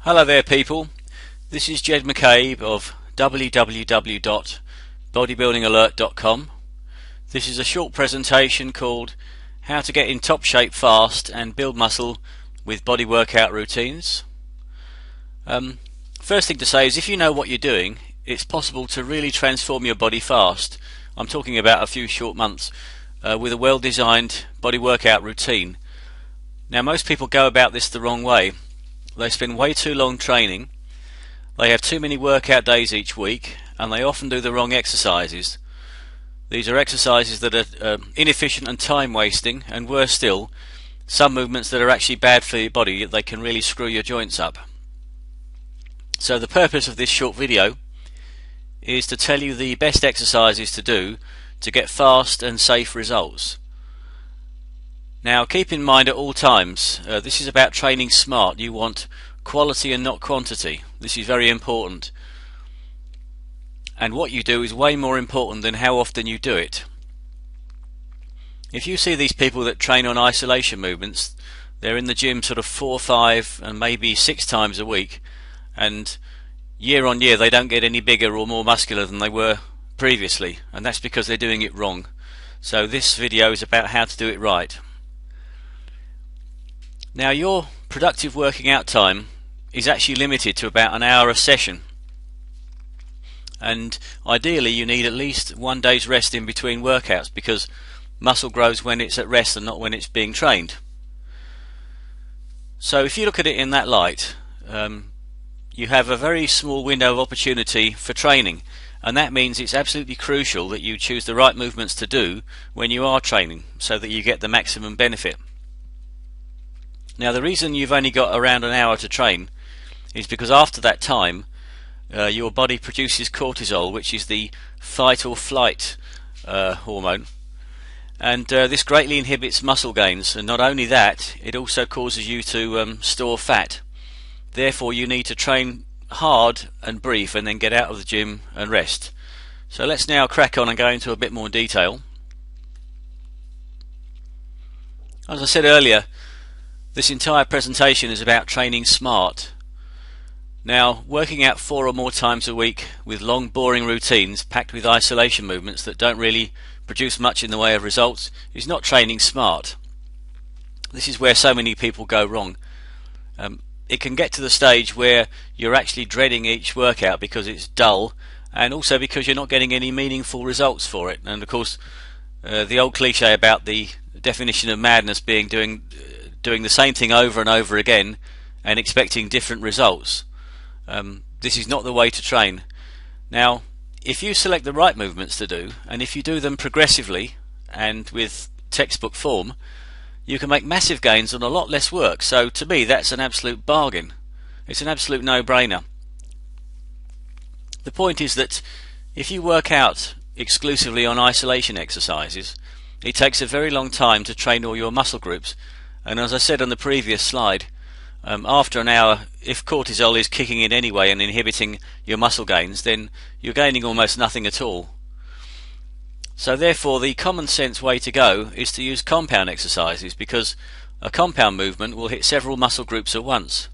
Hello there people, this is Jed McCabe of www.bodybuildingalert.com. This is a short presentation called How to Get in Top Shape Fast and Build Muscle with Body Workout Routines. First thing to say is if you know what you're doing, it's possible to really transform your body fast. I'm talking about a few short months with a well-designed body workout routine. Now most people go about this the wrong way. They spend way too long training, they have too many workout days each week, and they often do the wrong exercises. These are exercises that are inefficient and time wasting, and worse still, some movements that are actually bad for your body. They can really screw your joints up. So the purpose of this short video is to tell you the best exercises to do to get fast and safe results. Now keep in mind at all times, this is about training smart. You want quality and not quantity. This is very important. And what you do is way more important than how often you do it. If you see these people that train on isolation movements, they're in the gym sort of 4, 5 and maybe 6 times a week, and year on year they don't get any bigger or more muscular than they were previously, and that's because they're doing it wrong. So this video is about how to do it right. Now your productive working out time is actually limited to about an hour a session, and ideally you need at least 1 day's rest in between workouts, because muscle grows when it's at rest and not when it's being trained. So if you look at it in that light, you have a very small window of opportunity for training, and that means it's absolutely crucial that you choose the right movements to do when you are training so that you get the maximum benefit. Now the reason you've only got around an hour to train is because after that time your body produces cortisol, which is the fight or flight hormone, and this greatly inhibits muscle gains, and not only that, it also causes you to store fat. Therefore you need to train hard and brief and then get out of the gym and rest. So let's now crack on and go into a bit more detail. As I said earlier, this entire presentation is about training smart. Now, working out 4 or more times a week with long boring routines packed with isolation movements that don't really produce much in the way of results is not training smart. This is where so many people go wrong. It can get to the stage where you're actually dreading each workout because it's dull, and also because you're not getting any meaningful results for it. And of course the old cliche about the definition of madness being doing the same thing over and over again and expecting different results. This is not the way to train. Now if you select the right movements to do, and if you do them progressively and with textbook form, you can make massive gains on a lot less work. So to me that's an absolute bargain. It's an absolute no-brainer. The point is that if you work out exclusively on isolation exercises, it takes a very long time to train all your muscle groups. And as I said on the previous slide, after an hour, if cortisol is kicking in anyway and inhibiting your muscle gains, then you're gaining almost nothing at all. So therefore the common sense way to go is to use compound exercises, because a compound movement will hit several muscle groups at once.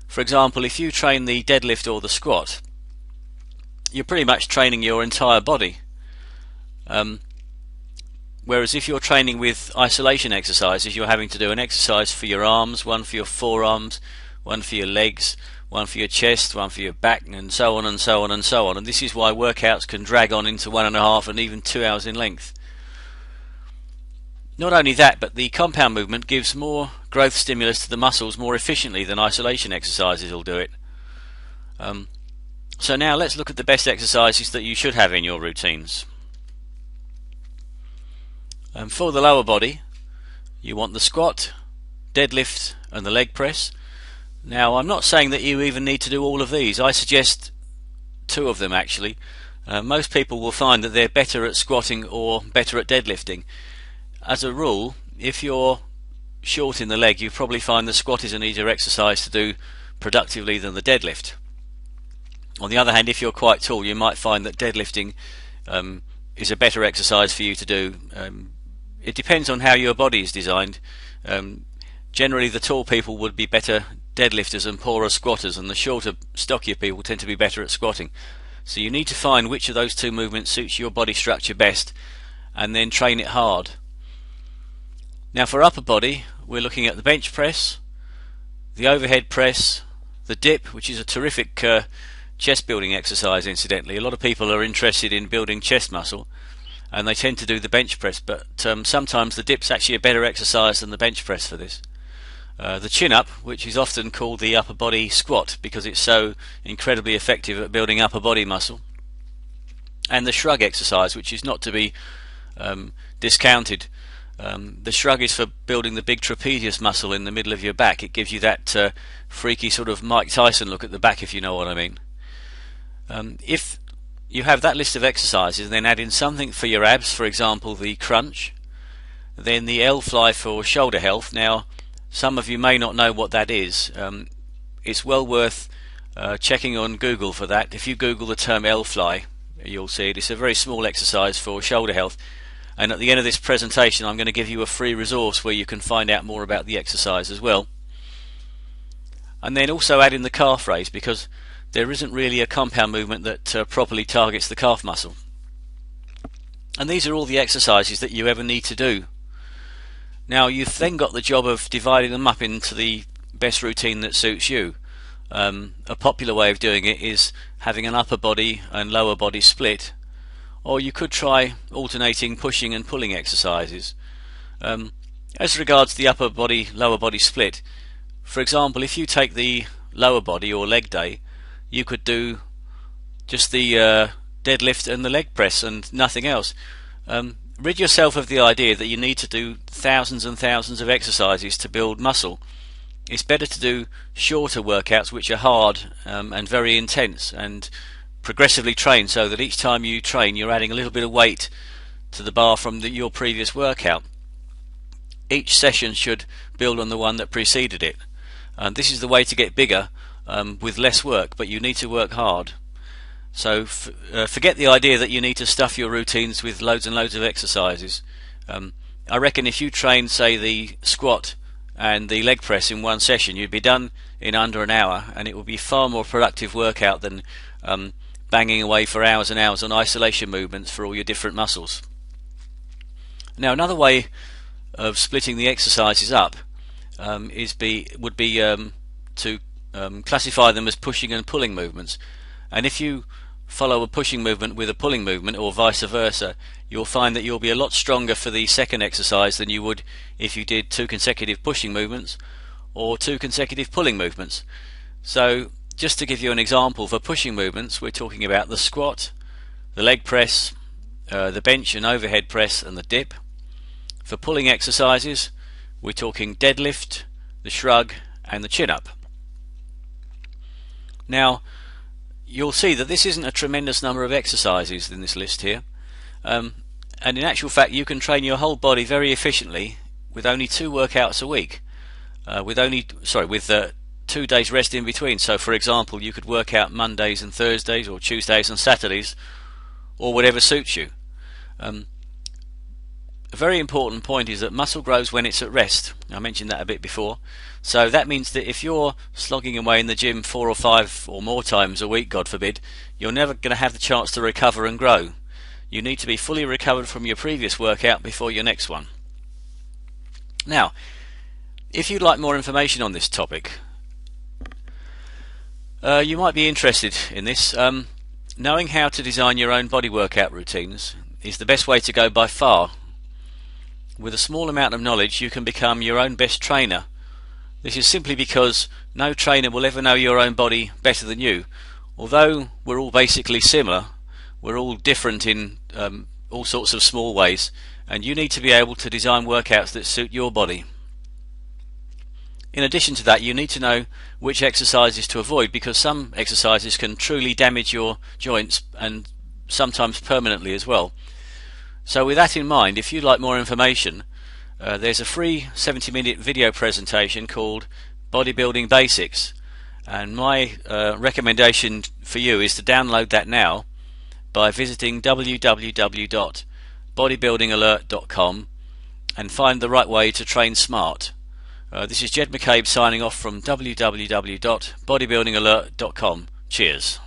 For example, if you train the deadlift or the squat, you're pretty much training your entire body. Whereas if you're training with isolation exercises, you're having to do an exercise for your arms, one for your forearms, one for your legs, one for your chest, one for your back, and so on and so on and so on. And this is why workouts can drag on into 1.5 and even 2 hours in length. Not only that, but the compound movement gives more growth stimulus to the muscles more efficiently than isolation exercises will do it. So now let's look at the best exercises that you should have in your routines. For the lower body, you want the squat, deadlift and the leg press. Now I'm not saying that you even need to do all of these. I suggest 2 of them actually. Most people will find that they're better at squatting or better at deadlifting. As a rule, if you're short in the leg, you probably find the squat is an easier exercise to do productively than the deadlift. On the other hand, if you're quite tall, you might find that deadlifting is a better exercise for you to do. It depends on how your body is designed. Generally the tall people would be better deadlifters and poorer squatters, and the shorter, stockier people tend to be better at squatting. So you need to find which of those two movements suits your body structure best and then train it hard. Now for upper body, we're looking at the bench press, the overhead press, the dip, which is a terrific chest building exercise incidentally. A lot of people are interested in building chest muscle and they tend to do the bench press, but sometimes the dip's actually a better exercise than the bench press for this. The chin up, which is often called the upper body squat because it's so incredibly effective at building upper body muscle, and the shrug exercise, which is not to be discounted. The shrug is for building the big trapezius muscle in the middle of your back. It gives you that freaky sort of Mike Tyson look at the back, if you know what I mean. If you have that list of exercises, then add in something for your abs, for example the crunch, then the L-fly for shoulder health. Now some of you may not know what that is. It's well worth checking on Google for that. If you Google the term L-fly, you'll see it. It's a very small exercise for shoulder health, and at the end of this presentation I'm going to give you a free resource where you can find out more about the exercise as well. And then also add in the calf raise, because there isn't really a compound movement that properly targets the calf muscle. And these are all the exercises that you ever need to do. Now you've then got the job of dividing them up into the best routine that suits you. A popular way of doing it is having an upper body and lower body split, or you could try alternating pushing and pulling exercises. As regards the upper body lower body split, for example, if you take the lower body or leg day, you could do just the deadlift and the leg press and nothing else. Rid yourself of the idea that you need to do thousands and thousands of exercises to build muscle. It's better to do shorter workouts which are hard and very intense, and progressively train, so that each time you train you're adding a little bit of weight to the bar from your previous workout. Each session should build on the one that preceded it. This is the way to get bigger with less work, but you need to work hard. So forget the idea that you need to stuff your routines with loads and loads of exercises. I reckon if you train, say, the squat and the leg press in one session, you'd be done in under an hour, and it would be far more productive workout than banging away for hours and hours on isolation movements for all your different muscles. Now another way of splitting the exercises up would be to classify them as pushing and pulling movements. And if you follow a pushing movement with a pulling movement, or vice versa, you'll find that you'll be a lot stronger for the second exercise than you would if you did 2 consecutive pushing movements or 2 consecutive pulling movements. So just to give you an example, for pushing movements we're talking about the squat, the leg press, the bench and overhead press, and the dip. For pulling exercises we're talking deadlift, the shrug and the chin up. Now you'll see that this isn't a tremendous number of exercises in this list here, and in actual fact you can train your whole body very efficiently with only 2 workouts a week, with 2 days rest in between. So for example, you could work out Mondays and Thursdays, or Tuesdays and Saturdays, or whatever suits you. A very important point is that muscle grows when it's at rest. I mentioned that a bit before. So that means that if you're slogging away in the gym 4 or 5 or more times a week, God forbid, you're never going to have the chance to recover and grow. You need to be fully recovered from your previous workout before your next one. Now, if you'd like more information on this topic, you might be interested in this. Knowing how to design your own body workout routines is the best way to go by far. With a small amount of knowledge you can become your own best trainer. This is simply because no trainer will ever know your own body better than you. Although we're all basically similar, we're all different in all sorts of small ways, and you need to be able to design workouts that suit your body. In addition to that, you need to know which exercises to avoid, because some exercises can truly damage your joints, and sometimes permanently as well. So with that in mind, if you'd like more information, there's a free 70-minute video presentation called Bodybuilding Basics, and my recommendation for you is to download that now by visiting www.bodybuildingalert.com and find the right way to train smart. This is Jed McCabe signing off from www.bodybuildingalert.com. Cheers.